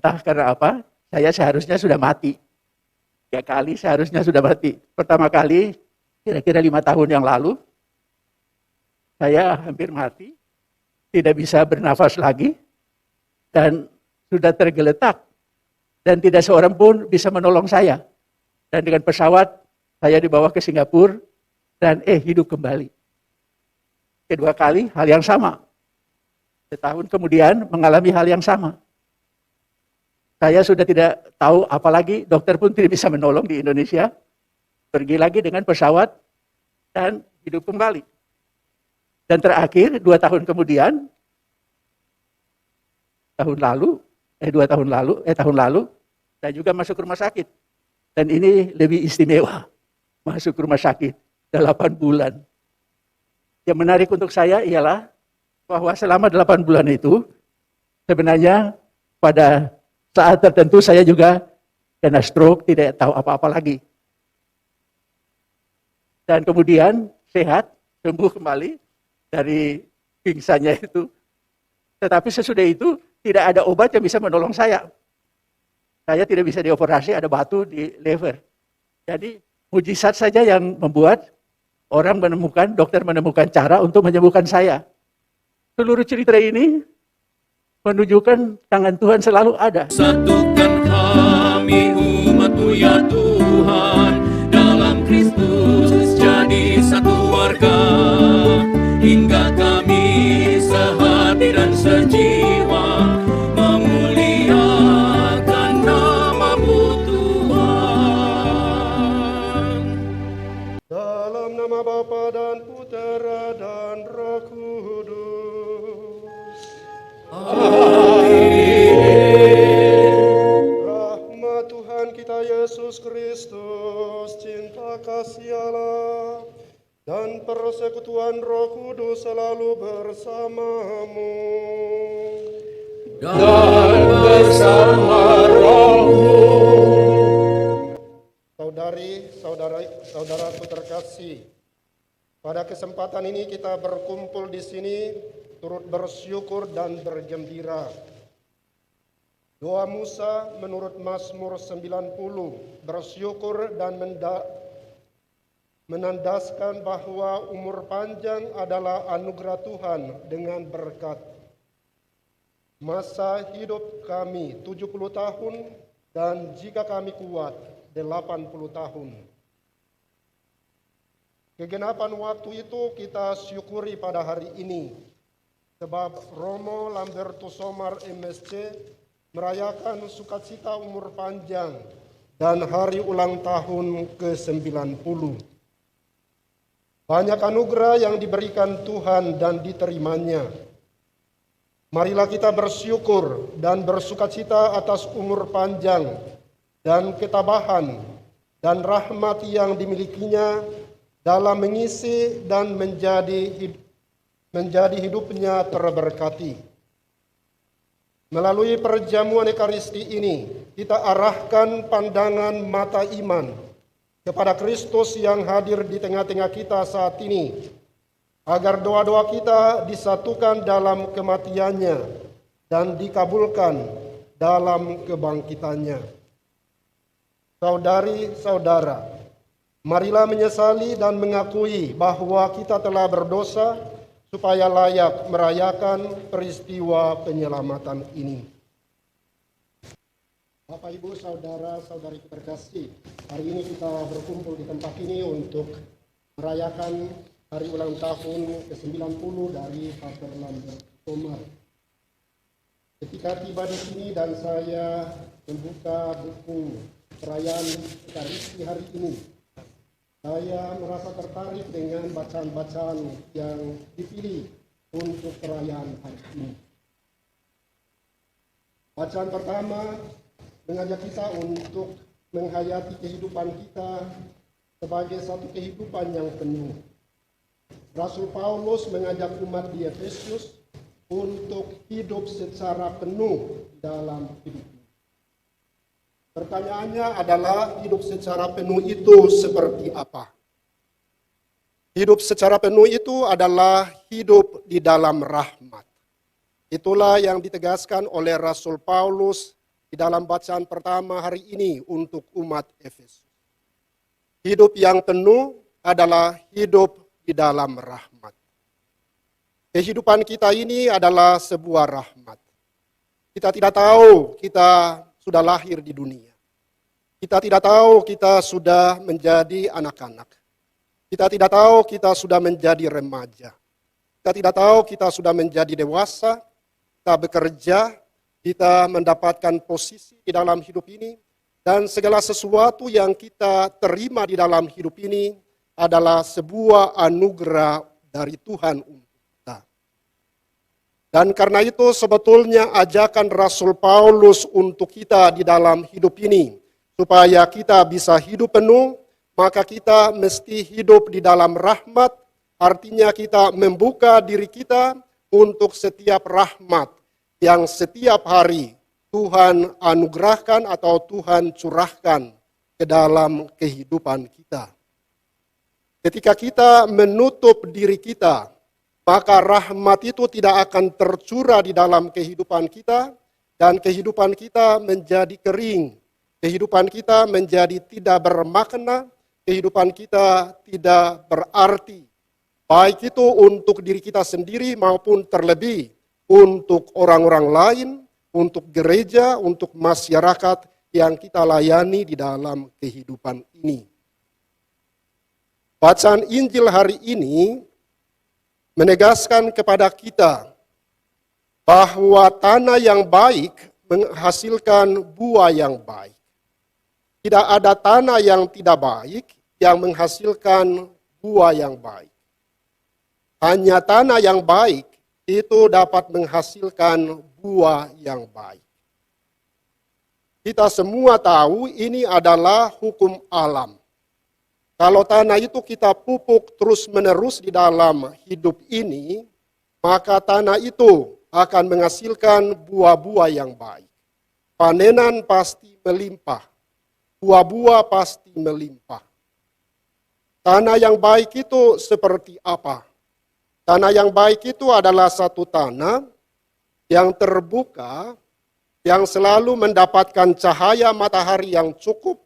Entah karena apa, saya seharusnya sudah mati. 3 kali seharusnya sudah mati. Pertama kali, kira-kira 5 tahun yang lalu, saya hampir mati, tidak bisa bernafas lagi, dan sudah tergeletak. Dan tidak seorang pun bisa menolong saya. Dan dengan pesawat, saya dibawa ke Singapura, dan hidup kembali. Kedua kali, hal yang sama. Setahun kemudian, mengalami hal yang sama. Saya sudah tidak tahu, apalagi dokter pun tidak bisa menolong di Indonesia. Pergi lagi dengan pesawat, dan hidup kembali. Dan terakhir, 2 tahun kemudian, tahun lalu, saya juga masuk rumah sakit. Dan ini lebih istimewa, masuk rumah sakit 8 bulan. Yang menarik untuk saya ialah bahwa selama 8 bulan itu, sebenarnya pada saat tertentu saya juga kena stroke, tidak tahu apa-apa lagi. Dan kemudian sehat, sembuh kembali dari pingsannya itu. Tetapi sesudah itu tidak ada obat yang bisa menolong saya. Saya tidak bisa dioperasi, ada batu di lever. Jadi mujizat saja yang membuat orang menemukan, dokter menemukan cara untuk menyembuhkan saya. Seluruh cerita ini menunjukkan tangan Tuhan selalu ada. Satukan kami umat-Mu ya Tuhan, dalam Kristus jadi satu warga, hingga kami sehati dan sejiwa memuliakan nama-Mu Tuhan. Dalam nama Bapa dan Putera dan Roh Kudus. Rahmat Tuhan kita Yesus Kristus, cinta kasih Allah, dan persekutuan Roh Kudus selalu bersamamu. Dan bersama rohmu. Saudaraku terkasih, pada kesempatan ini kita berkumpul di sini turut bersyukur dan bergembira. Doa Musa menurut Mazmur 90 bersyukur dan menandaskan bahwa umur panjang adalah anugerah Tuhan dengan berkat. Masa hidup kami 70 tahun dan jika kami kuat 80 tahun. Kegenapan waktu itu kita syukuri pada hari ini, sebab Romo Lambertus Somar MSc merayakan sukacita umur panjang dan hari ulang tahun ke-90. Banyak anugerah yang diberikan Tuhan dan diterimanya. Marilah kita bersyukur dan bersukacita atas umur panjang dan ketabahan dan rahmat yang dimilikinya dalam mengisi dan menjadi hidupnya terberkati. Melalui perjamuan Ekaristi ini, kita arahkan pandangan mata iman kepada Kristus yang hadir di tengah-tengah kita saat ini, agar doa-doa kita disatukan dalam kematiannya dan dikabulkan dalam kebangkitannya. Saudari-saudara, marilah menyesali dan mengakui bahwa kita telah berdosa supaya layak merayakan peristiwa penyelamatan ini. Bapak, Ibu, saudara-saudari terkasih, hari ini kita berkumpul di tempat ini untuk merayakan hari ulang tahun ke-90 dari Pater Lambertus Somar. Ketika tiba di sini dan saya membuka buku perayaan Ekaristi hari ini, saya merasa tertarik dengan bacaan-bacaan yang dipilih untuk perayaan hari ini. Bacaan pertama mengajak kita untuk menghayati kehidupan kita sebagai satu kehidupan yang penuh. Rasul Paulus mengajak umat di Efesus untuk hidup secara penuh dalam hidup. Pertanyaannya adalah, hidup secara penuh itu seperti apa? Hidup secara penuh itu adalah hidup di dalam rahmat. Itulah yang ditegaskan oleh Rasul Paulus di dalam bacaan pertama hari ini untuk umat Efesus. Hidup yang penuh adalah hidup di dalam rahmat. Kehidupan kita ini adalah sebuah rahmat. Kita tidak tahu kita sudah lahir di dunia. Kita tidak tahu kita sudah menjadi anak-anak. Kita tidak tahu kita sudah menjadi remaja. Kita tidak tahu kita sudah menjadi dewasa. Kita bekerja, kita mendapatkan posisi di dalam hidup ini. Dan segala sesuatu yang kita terima di dalam hidup ini adalah sebuah anugerah dari Tuhan untuk kita. Dan karena itu sebetulnya ajakan Rasul Paulus untuk kita di dalam hidup ini, supaya kita bisa hidup penuh, maka kita mesti hidup di dalam rahmat, artinya kita membuka diri kita untuk setiap rahmat yang setiap hari Tuhan anugerahkan atau Tuhan curahkan ke dalam kehidupan kita. Ketika kita menutup diri kita, maka rahmat itu tidak akan tercurah di dalam kehidupan kita, dan kehidupan kita menjadi kering. Kehidupan kita menjadi tidak bermakna, kehidupan kita tidak berarti. Baik itu untuk diri kita sendiri maupun terlebih untuk orang-orang lain, untuk gereja, untuk masyarakat yang kita layani di dalam kehidupan ini. Bacaan Injil hari ini menegaskan kepada kita bahwa tanah yang baik menghasilkan buah yang baik. Tidak ada tanah yang tidak baik yang menghasilkan buah yang baik. Hanya tanah yang baik itu dapat menghasilkan buah yang baik. Kita semua tahu ini adalah hukum alam. Kalau tanah itu kita pupuk terus-menerus di dalam hidup ini, maka tanah itu akan menghasilkan buah-buah yang baik. Panenan pasti melimpah, buah-buah pasti melimpah. Tanah yang baik itu seperti apa? Tanah yang baik itu adalah satu tanah yang terbuka, yang selalu mendapatkan cahaya matahari yang cukup,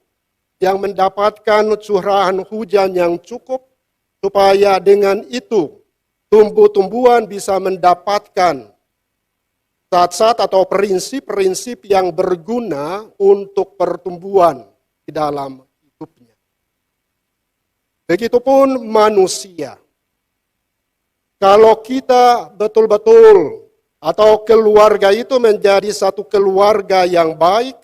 yang mendapatkan curahan hujan yang cukup, supaya dengan itu tumbuh-tumbuhan bisa mendapatkan zat-zat atau prinsip-prinsip yang berguna untuk pertumbuhan di dalam hidupnya. Begitupun manusia. Kalau kita betul-betul atau keluarga itu menjadi satu keluarga yang baik,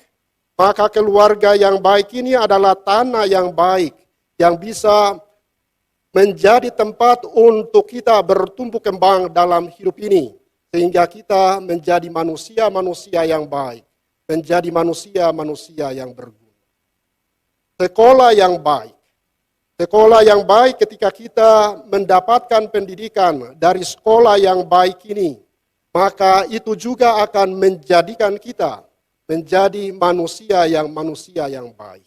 maka keluarga yang baik ini adalah tanah yang baik, yang bisa menjadi tempat untuk kita bertumbuh kembang dalam hidup ini, sehingga kita menjadi manusia-manusia yang baik, menjadi manusia-manusia yang berguna. Sekolah yang baik. Sekolah yang baik ketika kita mendapatkan pendidikan dari sekolah yang baik ini, maka itu juga akan menjadikan kita menjadi manusia yang baik.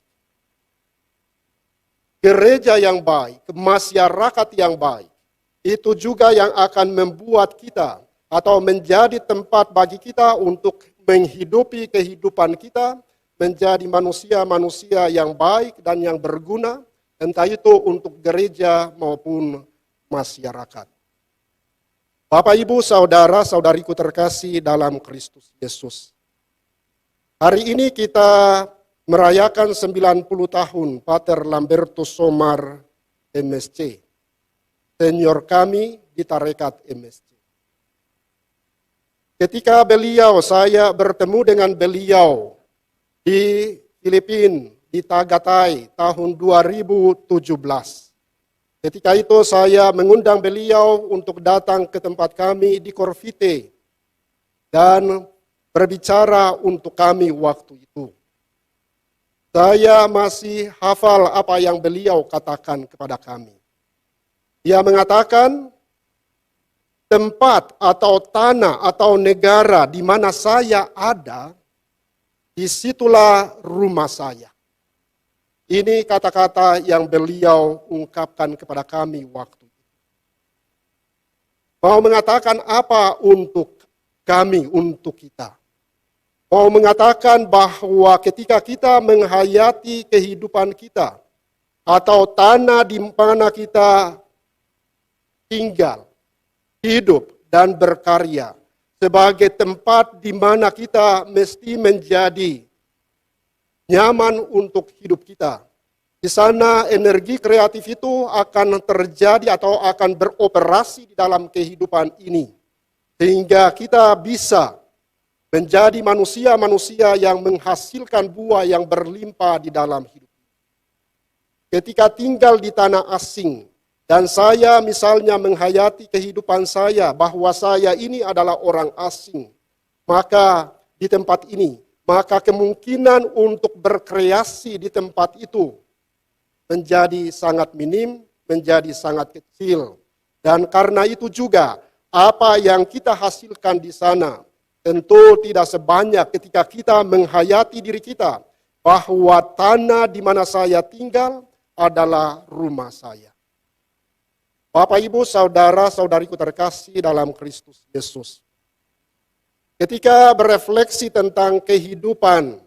Gereja yang baik, masyarakat yang baik, itu juga yang akan membuat kita atau menjadi tempat bagi kita untuk menghidupi kehidupan kita, menjadi manusia-manusia yang baik dan yang berguna, entah itu untuk gereja maupun masyarakat. Bapak, Ibu, Saudara, Saudariku terkasih dalam Kristus Yesus. Hari ini kita merayakan 90 tahun Pater Lambertus Somar MSC, senior kami di Tarekat MSC. Ketika saya bertemu dengan beliau di Filipina, di Tagaytay tahun 2017. Ketika itu saya mengundang beliau untuk datang ke tempat kami di Corvite dan berbicara untuk kami waktu itu. Saya masih hafal apa yang beliau katakan kepada kami. Dia mengatakan, tempat atau tanah atau negara di mana saya ada, disitulah rumah saya. Ini kata-kata yang beliau ungkapkan kepada kami waktu itu. Mau mengatakan apa untuk kami, untuk kita? mau mengatakan bahwa ketika kita menghayati kehidupan kita atau tanah di mana kita tinggal, hidup, dan berkarya sebagai tempat di mana kita mesti menjadi nyaman untuk hidup kita. Di sana energi kreatif itu akan terjadi atau akan beroperasi di dalam kehidupan ini. Sehingga kita bisa menjadi manusia-manusia yang menghasilkan buah yang berlimpah di dalam hidup. Ketika tinggal di tanah asing, dan saya misalnya menghayati kehidupan saya bahwa saya ini adalah orang asing, maka di tempat ini, maka kemungkinan untuk berkreasi di tempat itu menjadi sangat minim, menjadi sangat kecil. Dan karena itu juga apa yang kita hasilkan di sana tentu tidak sebanyak ketika kita menghayati diri kita bahwa tanah di mana saya tinggal adalah rumah saya. Bapak, Ibu, saudara-saudariku terkasih dalam Kristus Yesus. Ketika berefleksi tentang kehidupan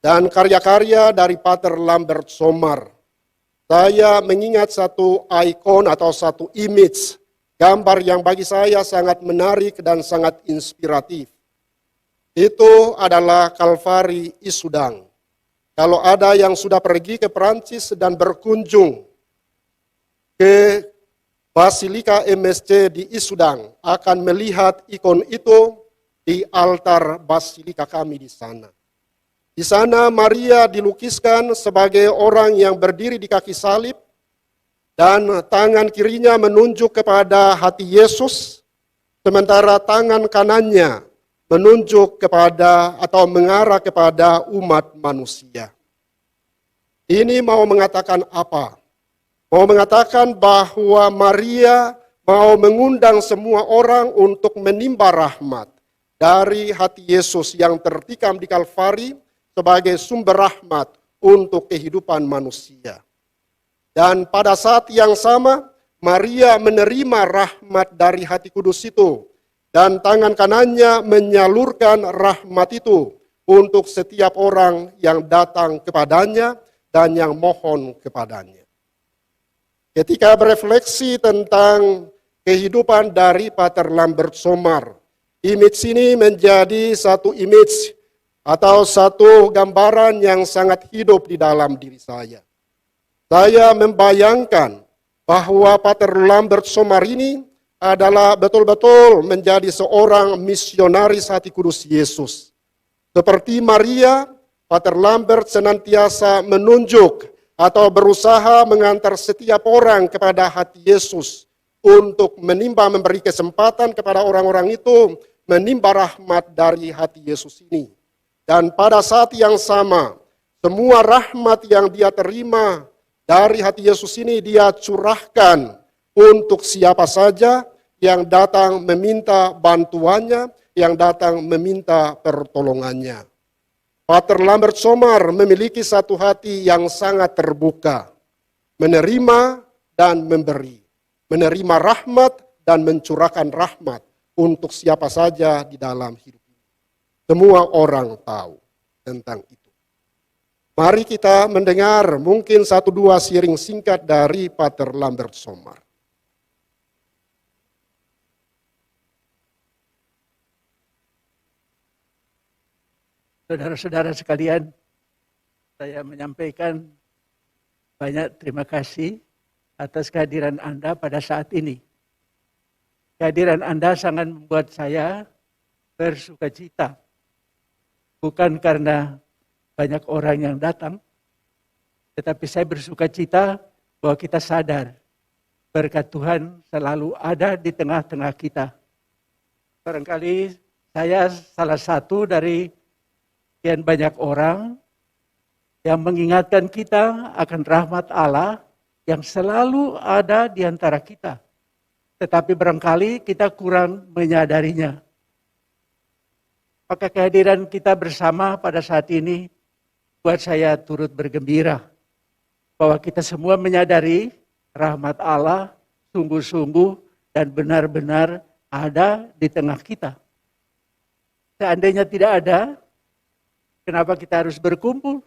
dan karya-karya dari Pater Lambert Sommer, saya mengingat satu ikon atau satu image, gambar yang bagi saya sangat menarik dan sangat inspiratif. Itu adalah Kalvari Issoudun. Kalau ada yang sudah pergi ke Perancis dan berkunjung ke Basilika MSC di Issoudun, akan melihat ikon itu di altar Basilika kami di sana. Di sana Maria dilukiskan sebagai orang yang berdiri di kaki salib, dan tangan kirinya menunjuk kepada hati Yesus, sementara tangan kanannya menunjuk kepada atau mengarah kepada umat manusia. Ini mau mengatakan apa? Mau mengatakan bahwa Maria mau mengundang semua orang untuk menimba rahmat dari hati Yesus yang tertikam di Kalvari sebagai sumber rahmat untuk kehidupan manusia. Dan pada saat yang sama, Maria menerima rahmat dari hati kudus itu, dan tangan kanannya menyalurkan rahmat itu untuk setiap orang yang datang kepadanya dan yang mohon kepadanya. Ketika berefleksi tentang kehidupan dari Pater Lambert Sommer, image ini menjadi satu image atau satu gambaran yang sangat hidup di dalam diri saya. Saya membayangkan bahwa Pater Lambert Sommer ini adalah betul-betul menjadi seorang misionaris hati kudus Yesus. Seperti Maria, Pater Lambert senantiasa menunjuk atau berusaha mengantar setiap orang kepada hati Yesus untuk menimba, memberi kesempatan kepada orang-orang itu menimba rahmat dari hati Yesus ini. Dan pada saat yang sama, semua rahmat yang dia terima dari hati Yesus ini dia curahkan untuk siapa saja yang datang meminta bantuannya, yang datang meminta pertolongannya. Pater Lambert Sommer memiliki satu hati yang sangat terbuka, menerima dan memberi, menerima rahmat dan mencurahkan rahmat untuk siapa saja di dalam hidup ini. Semua orang tahu tentang itu. Mari kita mendengar mungkin 1-2 siring singkat dari Pater Lambert Sommer. Saudara-saudara sekalian, saya menyampaikan banyak terima kasih atas kehadiran Anda pada saat ini. Kehadiran Anda sangat membuat saya bersukacita. Bukan karena banyak orang yang datang, tetapi saya bersukacita bahwa kita sadar berkat Tuhan selalu ada di tengah-tengah kita. Barangkali saya salah satu dari sekian banyak orang yang mengingatkan kita akan rahmat Allah yang selalu ada di antara kita. Tetapi barangkali kita kurang menyadarinya. Maka kehadiran kita bersama pada saat ini buat saya turut bergembira bahwa kita semua menyadari rahmat Allah sungguh-sungguh dan benar-benar ada di tengah kita. Seandainya tidak ada, kenapa kita harus berkumpul?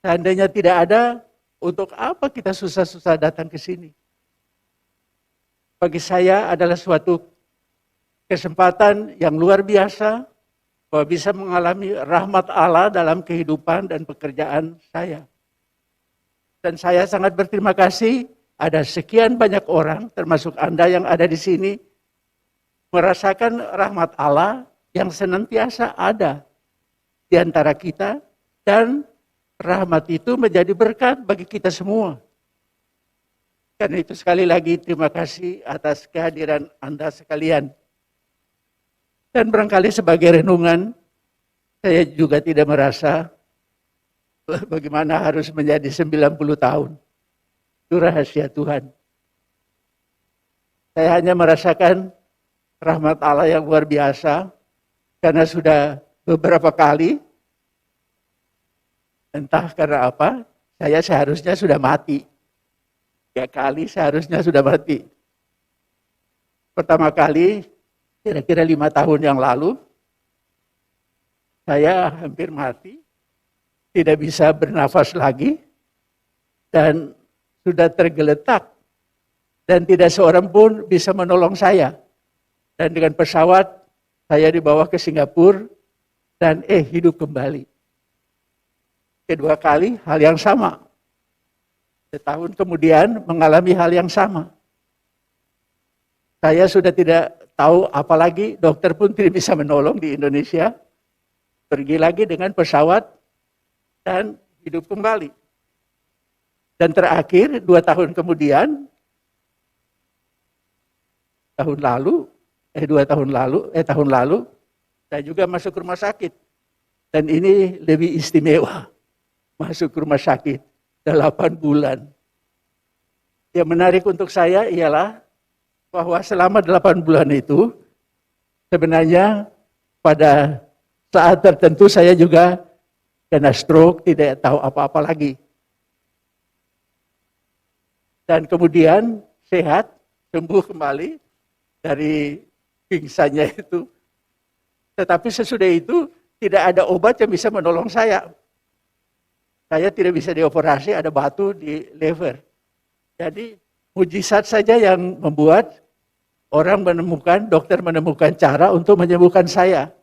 Seandainya tidak ada, untuk apa kita susah-susah datang ke sini? Bagi saya adalah suatu kesempatan yang luar biasa bahwa bisa mengalami rahmat Allah dalam kehidupan dan pekerjaan saya. Dan saya sangat berterima kasih ada sekian banyak orang, termasuk Anda yang ada di sini, merasakan rahmat Allah yang senantiasa ada di antara kita, dan rahmat itu menjadi berkat bagi kita semua. Karena itu sekali lagi terima kasih atas kehadiran Anda sekalian. Dan barangkali sebagai renungan, saya juga tidak merasa bagaimana harus menjadi 90 tahun. Itu rahasia Tuhan. Saya hanya merasakan rahmat Allah yang luar biasa, karena sudah beberapa kali, entah karena apa, saya seharusnya sudah mati. 3 kali seharusnya sudah mati. Pertama kali, kira-kira 5 tahun yang lalu, saya hampir mati, tidak bisa bernafas lagi, dan sudah tergeletak, dan tidak seorang pun bisa menolong saya. Dan dengan pesawat, saya dibawa ke Singapura, dan hidup kembali. Kedua kali, hal yang sama. Setahun kemudian, mengalami hal yang sama. Saya sudah tidak tahu, apalagi dokter pun tidak bisa menolong di Indonesia. Pergi lagi dengan pesawat, dan hidup kembali. Dan terakhir, 2 tahun kemudian, tahun lalu, saya juga masuk rumah sakit. Dan ini lebih istimewa, masuk rumah sakit 8 bulan. Yang menarik untuk saya ialah bahwa selama 8 bulan itu, sebenarnya pada saat tertentu saya juga kena stroke, tidak tahu apa-apa lagi. Dan kemudian sehat, sembuh kembali dari pingsannya itu. Tetapi sesudah itu tidak ada obat yang bisa menolong saya. Saya tidak bisa dioperasi, ada batu di lever. Jadi mujizat saja yang membuat dokter menemukan cara untuk menyembuhkan saya.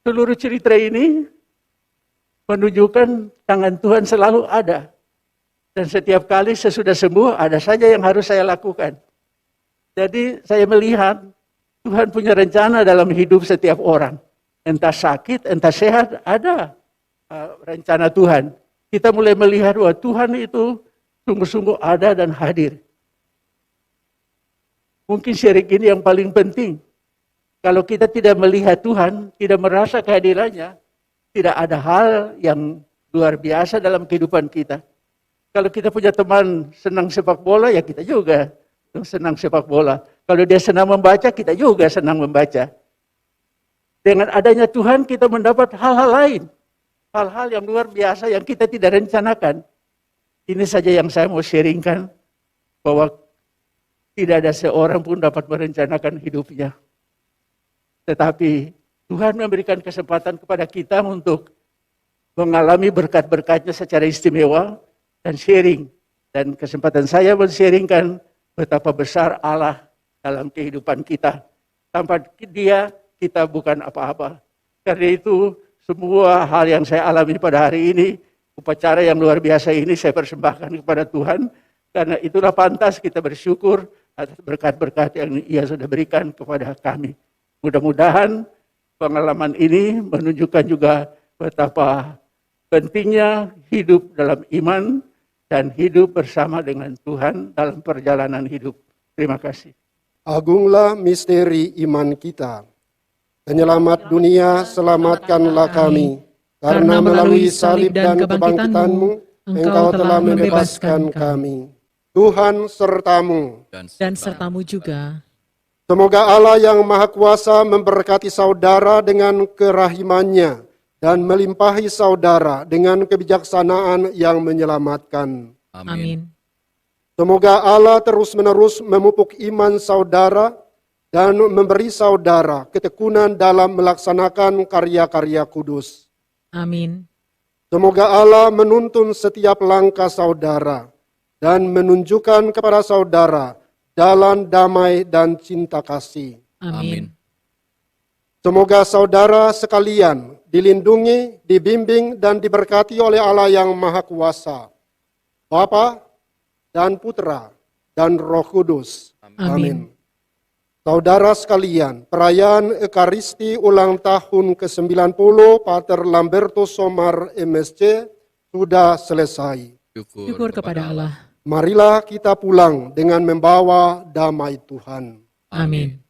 Seluruh cerita ini menunjukkan tangan Tuhan selalu ada. Dan setiap kali sesudah sembuh, ada saja yang harus saya lakukan. Jadi saya melihat Tuhan punya rencana dalam hidup setiap orang. Entah sakit, entah sehat, ada rencana Tuhan. Kita mulai melihat bahwa Tuhan itu sungguh-sungguh ada dan hadir. Mungkin syirik ini yang paling penting. Kalau kita tidak melihat Tuhan, tidak merasa kehadirannya, tidak ada hal yang luar biasa dalam kehidupan kita. Kalau kita punya teman senang sepak bola, ya kita juga senang sepak bola. Kalau dia senang membaca, kita juga senang membaca. Dengan adanya Tuhan, kita mendapat hal-hal lain. Hal-hal yang luar biasa yang kita tidak rencanakan. Ini saja yang saya mau sharingkan, bahwa tidak ada seorang pun dapat merencanakan hidupnya. Tetapi Tuhan memberikan kesempatan kepada kita untuk mengalami berkat-berkatnya secara istimewa, dan sharing. Dan kesempatan saya men-sharingkan betapa besar Allah dalam kehidupan kita. Tanpa Dia, kita bukan apa-apa. Karena itu, semua hal yang saya alami pada hari ini, upacara yang luar biasa ini saya persembahkan kepada Tuhan. Karena itulah pantas kita bersyukur atas berkat-berkat yang Ia sudah berikan kepada kami. Mudah-mudahan pengalaman ini menunjukkan juga betapa pentingnya hidup dalam iman dan hidup bersama dengan Tuhan dalam perjalanan hidup. Terima kasih. Agunglah misteri iman kita. Penyelamat dunia, selamatkanlah kami. Karena melalui salib dan kebangkitan-Mu, Engkau telah membebaskan kami. Tuhan sertamu. Dan sertamu juga. Semoga Allah yang Maha Kuasa memberkati saudara dengan kerahimannya, dan melimpahi saudara dengan kebijaksanaan yang menyelamatkan. Amin. Semoga Allah terus-menerus memupuk iman saudara, dan memberi saudara ketekunan dalam melaksanakan karya-karya kudus. Amin. Semoga Allah menuntun setiap langkah saudara dan menunjukkan kepada saudara jalan damai dan cinta kasih. Amin. Semoga saudara sekalian dilindungi, dibimbing, dan diberkati oleh Allah yang Maha Kuasa, Bapa dan Putra dan Roh Kudus. Amin. Saudara sekalian, perayaan Ekaristi ulang tahun ke-90 Pater Lamberto Somar MSC sudah selesai. Syukur kepada Allah. Marilah kita pulang dengan membawa damai Tuhan. Amin.